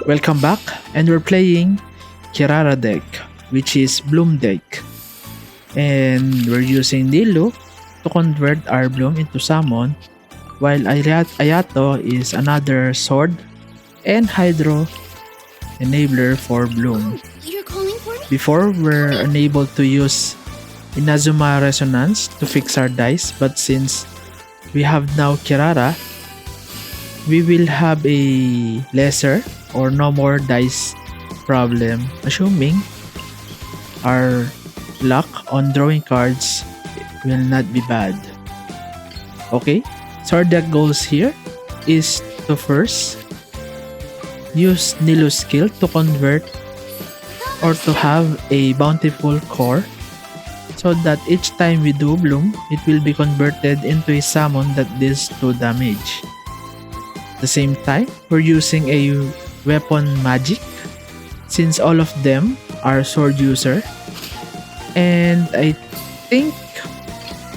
Welcome back, and we're playing Kirara deck, which is Bloom deck. And we're using Nilou to convert our Bloom into Summon, while Ayato is another Sword and Hydro enabler for Bloom. You're calling for me? Before, we're unable to use Inazuma Resonance to fix our dice, but since we have now Kirara, we will have a lesser or no more dice problem, assuming our luck on drawing cards will not be bad. Okay, so our deck goals here is to first use Nilou's skill to convert or to have a bountiful core, so that each time we do Bloom, it will be converted into a summon that deals 2 damage. At the same time, we're using a weapon magic since all of them are sword user, and I think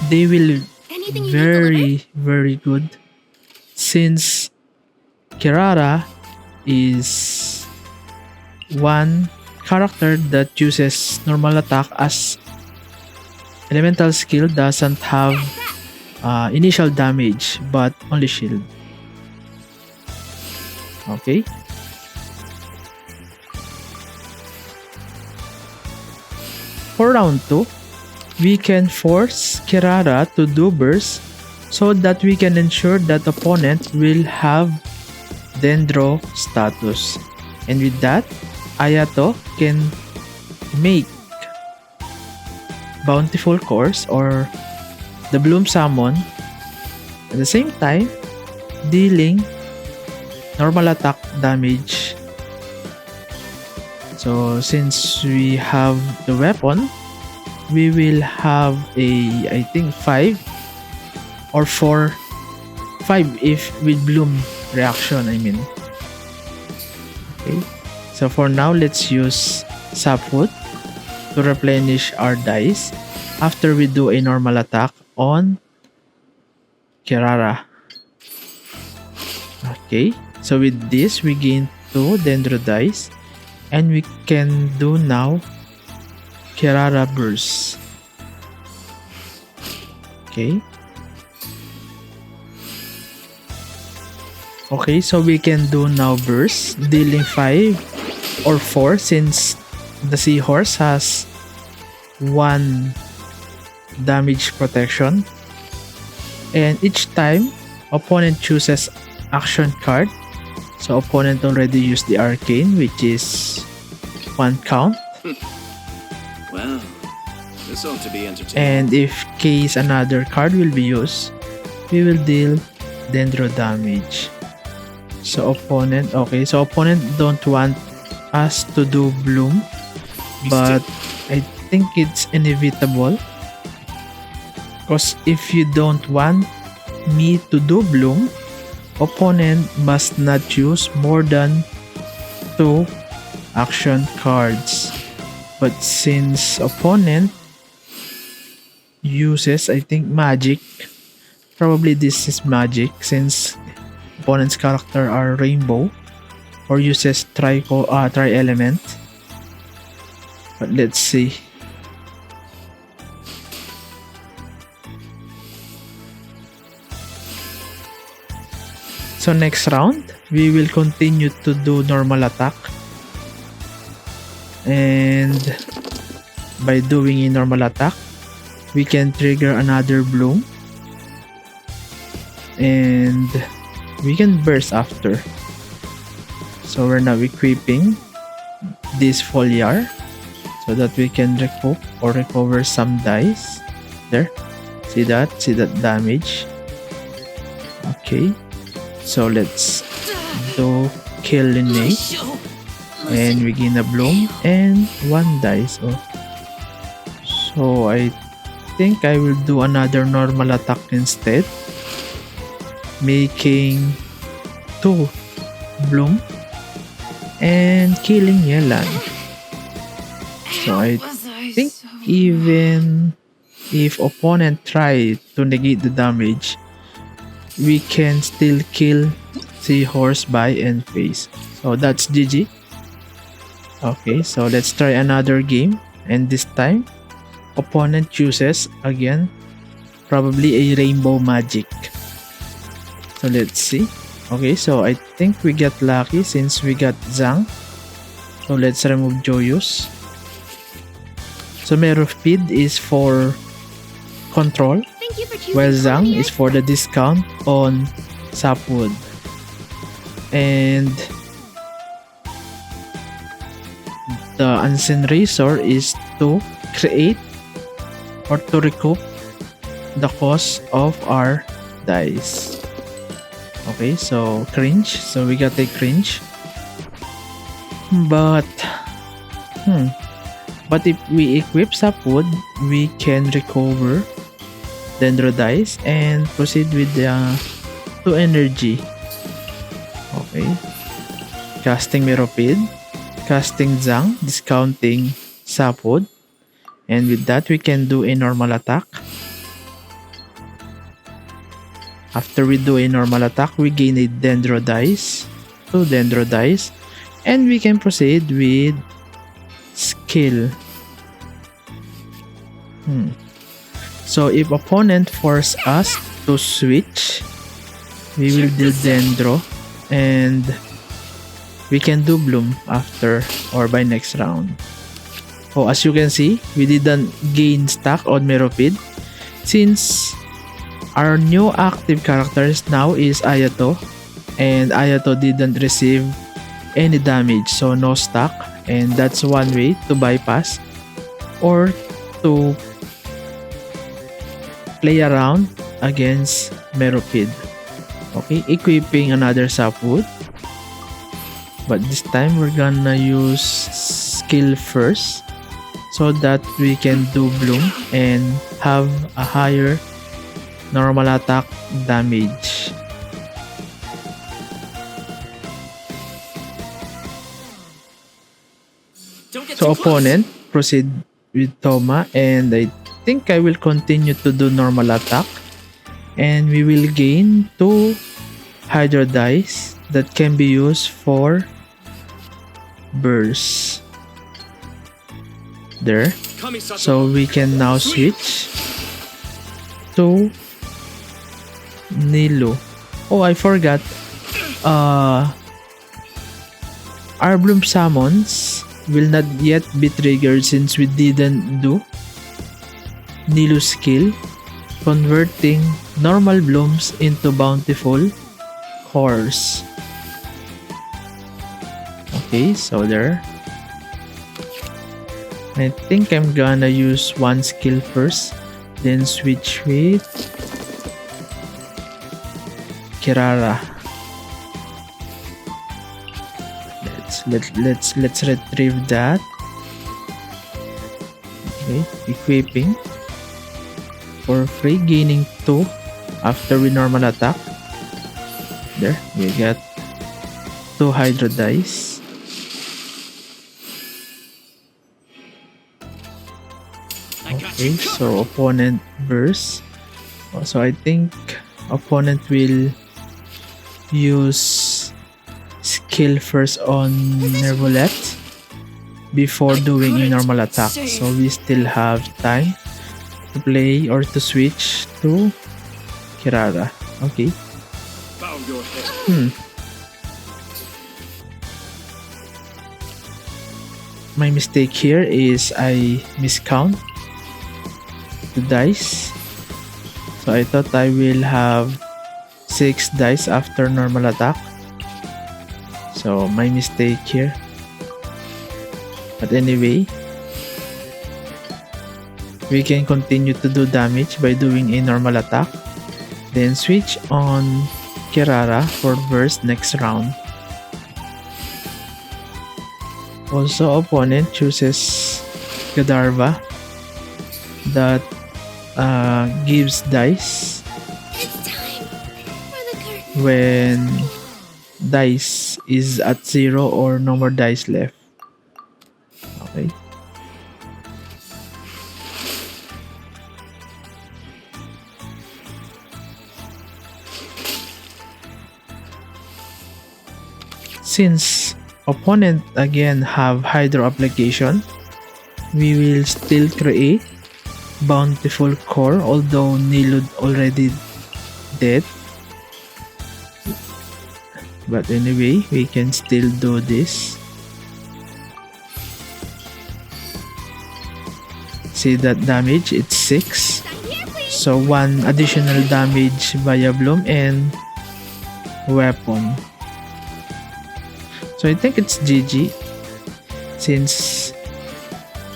they will Anything you need delivered? very good since Kirara is one character that uses normal attack, as elemental skill doesn't have initial damage but only shield. Okay, for round 2, we can force Kirara to do burst so that we can ensure that opponent will have Dendro status. And with that, Ayato can make bountiful cores or the Bloom summon, at the same time dealing normal attack damage. So since we have the weapon, we will have a, I think, 5 or 4, 5 if with Bloom reaction, I mean. Okay, so for now, let's use Sapwood to replenish our dice after we do a normal attack on Kirara. Okay, so with this, we gain 2 Dendro dice, and we can do now Kirara burst. Okay. Okay, so we can do now burst, dealing 5 or 4 since the seahorse has 1 damage protection. And each time opponent chooses action card, so opponent already used the arcane, which is 1 count. Well, this ought to be entertaining. And if case another card will be used, we will deal Dendro damage. So opponent, okay, so opponent don't want us to do Bloom, but I think it's inevitable, because if you don't want me to do Bloom, opponent must not use more than 2 action cards. But since opponent uses, I think, magic, probably this is magic since opponent's character are rainbow or uses tri-element. But let's see. So next round, we will continue to do normal attack. And by doing a normal attack, we can trigger another Bloom. And we can burst after. So we're now equipping this foliar so that we can recoup or recover some dice. There. See that? See that damage? Okay. So let's do kill Linnae. And we gain a Bloom and 1 dice. Oh. So I think I will do another normal attack instead, making 2 Bloom and killing Yelan. So I think even if opponent try to negate the damage, we can still kill Seahorse by end phase. So that's GG. Okay, so let's try another game, and this time opponent chooses again probably a rainbow magic. So let's see. Okay, so I think we got lucky since we got Zhang. So let's remove Joyous. So Merofid is for control, Thank you for choosing while Zhang Colony is for the discount on Sapwood. And the Unseen Razor is to create or to recoup the cost of our dice. Okay, so cringe. So we got a cringe. But if we equip Sapwood, we can recover Dendro dice and proceed with the 2 energy. Okay. Casting Meropid, casting Zhang, discounting Sapwood, and with that we can do a normal attack. After we do a normal attack, we gain a Dendro dice, 2 Dendro dice, and we can proceed with skill. So if opponent force us to switch, we will do Dendro and we can do Bloom after or by next round. So as you can see, we didn't gain stack on Meropid since our new active characters now is Ayato, and Ayato didn't receive any damage, so no stack, and that's one way to bypass or to play around against Meropid. Okay, equipping another Sapwood, but this time we're gonna use skill first so that we can do Bloom and have a higher normal attack damage. So opponent proceed with Toma, and I think I will continue to do normal attack, and we will gain 2 Hydro dice that can be used for burst. There. So we can now switch to Nilou. Oh, I forgot. Our Bloom summons will not yet be triggered since we didn't do Nilou skill, converting normal blooms into bountiful cores. Okay, so there. I think I'm gonna use one skill first, then switch with Kirara. Let's retrieve that. Okay, equipping for free, gaining 2 after we normal attack. There, we got 2 Hydro dice. Okay, so opponent burst. So I think opponent will use skill first on Nervolette before doing a normal attack. So we still have time to play or to switch to Kirara. Okay. My mistake here is I miscount the dice. So I thought I will have 6 dice after normal attack. So my mistake here. But anyway, we can continue to do damage by doing a normal attack. Then switch on Kirara for burst next round. Also, opponent chooses Godiva that gives dice It's time for the curtain. when dice is at 0 or no more dice left. Okay. since opponent again have Hydro application, we will still create Bountiful Core, although Nilou already dead. But anyway, we can still do this. See that damage? It's 6. So 1 additional damage via Bloom and weapon. So I think it's GG, since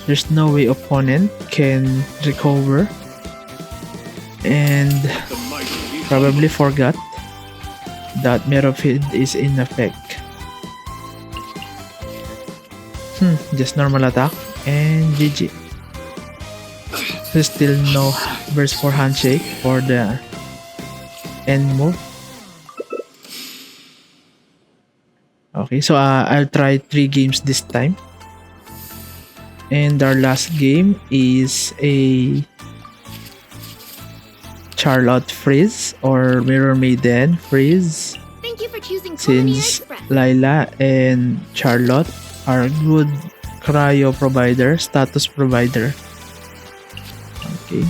there's no way opponent can recover and The might of probably forgot that Mirror Field is in effect. Just normal attack and GG. There's still no burst for handshake for the end move. Okay, so I'll try 3 games this time. And our last game is a Charlotte Freeze or Mirror Maiden Freeze, Thank you for choosing Colony since Express. Layla and Charlotte are good cryo provider, status provider. Okay.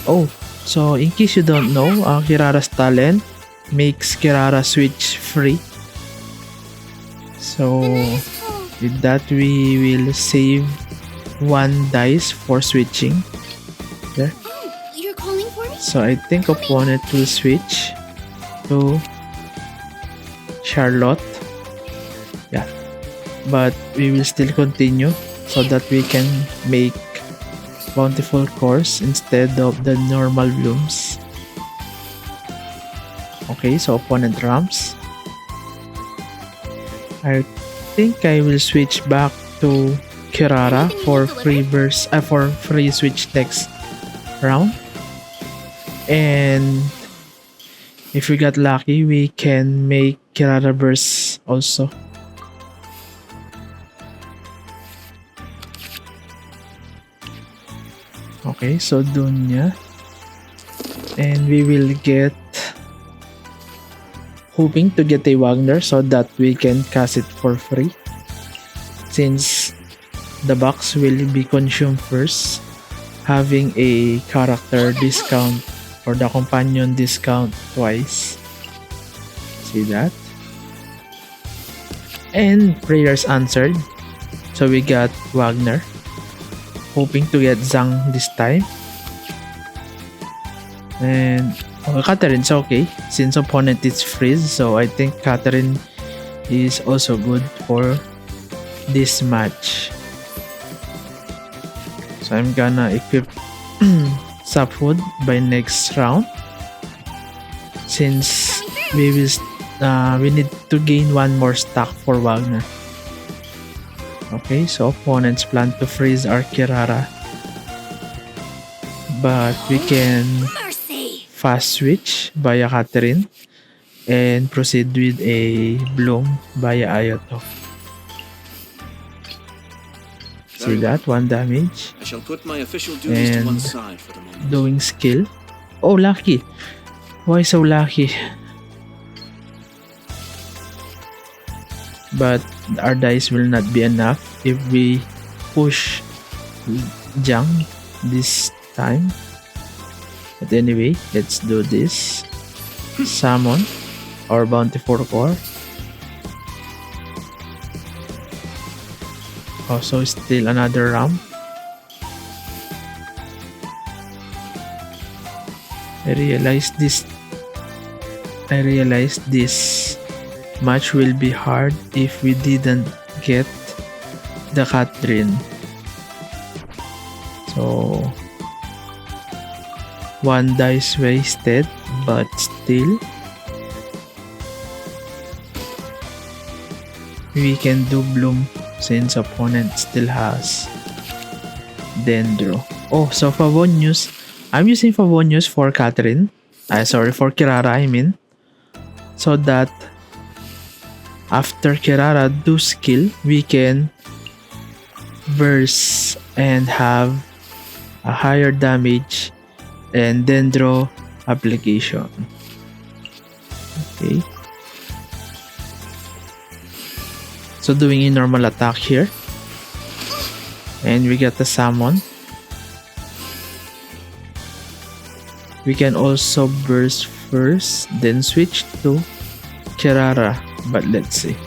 Oh, so in case you don't know, Kirara's talent makes Kirara switch free. So The night is cold. with that, we will save 1 dice for switching. Oh, you're calling for me? So I think opponent will switch to Charlotte. Yeah. But we will still continue so that we can make Bountiful Cores instead of the normal blooms. Okay, so opponent ramps. I think I will switch back to Kirara for free burst, for free switch next round. And if we got lucky, we can make Kirara burst also. Okay, so Dunya. And we will get, hoping to get a Wagner so that we can cast it for free, since the box will be consumed first, having a character discount or the companion discount twice. See that? And prayers answered, so we got Wagner. Hoping to get Zhang this time. And Katherine's okay, since opponent is freeze, so I think Catherine is also good for this match. So I'm gonna equip Sapwood by next round, since we need to gain 1 more stack for Wagner. Okay, so opponents plan to freeze our Kirara, but we can Mercy. fast switch via Catherine and proceed with a Bloom via Ayato. See that? 1 damage. I shall put my official duties to And one side for the moment. doing skill. Oh, lucky. Why so lucky? But our dice will not be enough if we push Zhang this time. But anyway, let's do this. Summon our Bountiful Core. Also, still another ramp. I realized this match will be hard if we didn't get the Catherine. So 1 dice wasted, but still we can do Bloom since opponent still has Dendro. Oh, so Favonius. I'm using Favonius for Catherine. For Kirara, I mean. So that after Kirara do skill, we can burst and have a higher damage and Dendro application. Okay. So doing a normal attack here. And we get the summon. We can also burst first, then switch to Kirara. But let's see.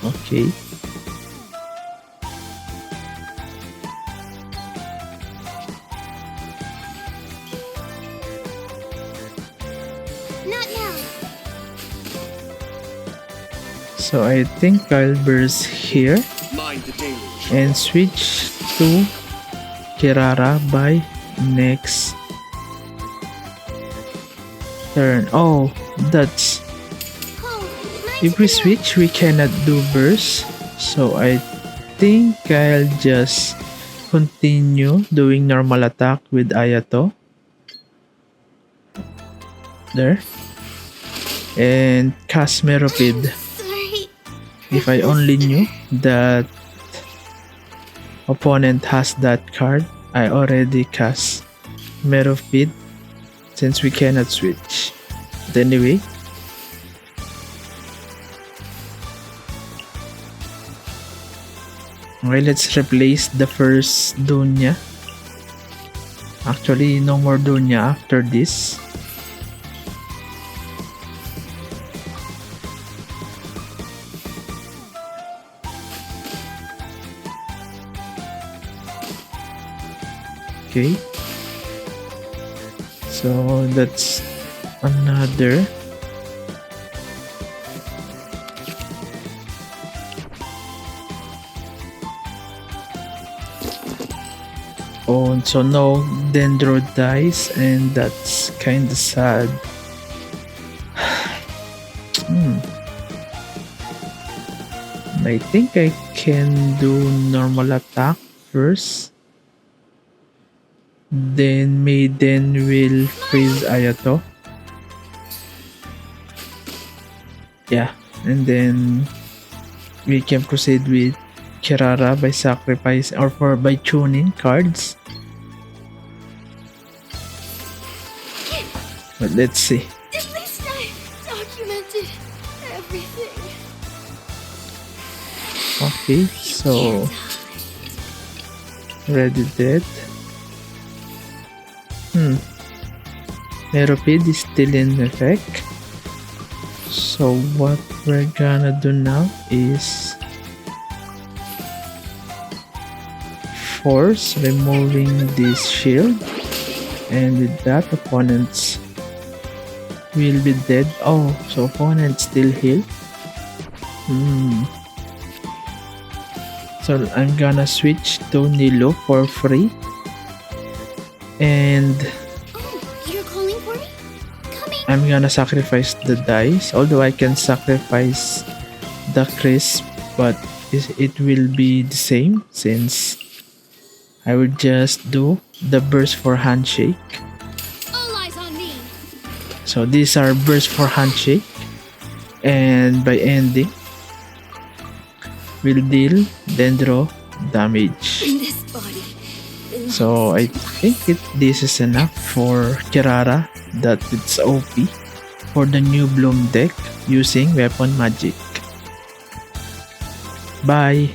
Okay. Not now. So I think I'll burst here Mind the deluge. and switch to Kirara by next turn. Oh, that's... Oh, nice If we to know. switch, we cannot do burst. So I think I'll just continue doing normal attack with Ayato. There. And cast Meropid. Sorry. If I only knew that opponent has that card, I already cast Meropid since we cannot switch. But anyway, okay, let's replace the first Dunya. Actually, no more Dunya after this. Okay. So that's another. Oh, so no Dendro dies, and that's kinda sad. I think I can do normal attack first. Then Maiden will freeze Ayato. Yeah, and then we can proceed with Kirara by sacrifice or by tuning cards. But let's see. At least I documented everything. Okay, so ready dead. Meropid is still in effect. So what we're gonna do now is force removing this shield, and with that opponents will be dead. Oh, so opponents still heal. So I'm gonna switch to Nilou for free, and Oh, you're calling for me? Coming. I'm gonna sacrifice the dice, although I can sacrifice the crisp, but it will be the same since I will just do the burst for handshake. All eyes on me. So these are burst for handshake, and by ending will deal Dendro damage. This body. So I think this is enough for Kirara, that it's OP for the new Bloom deck using weapon magic. Bye!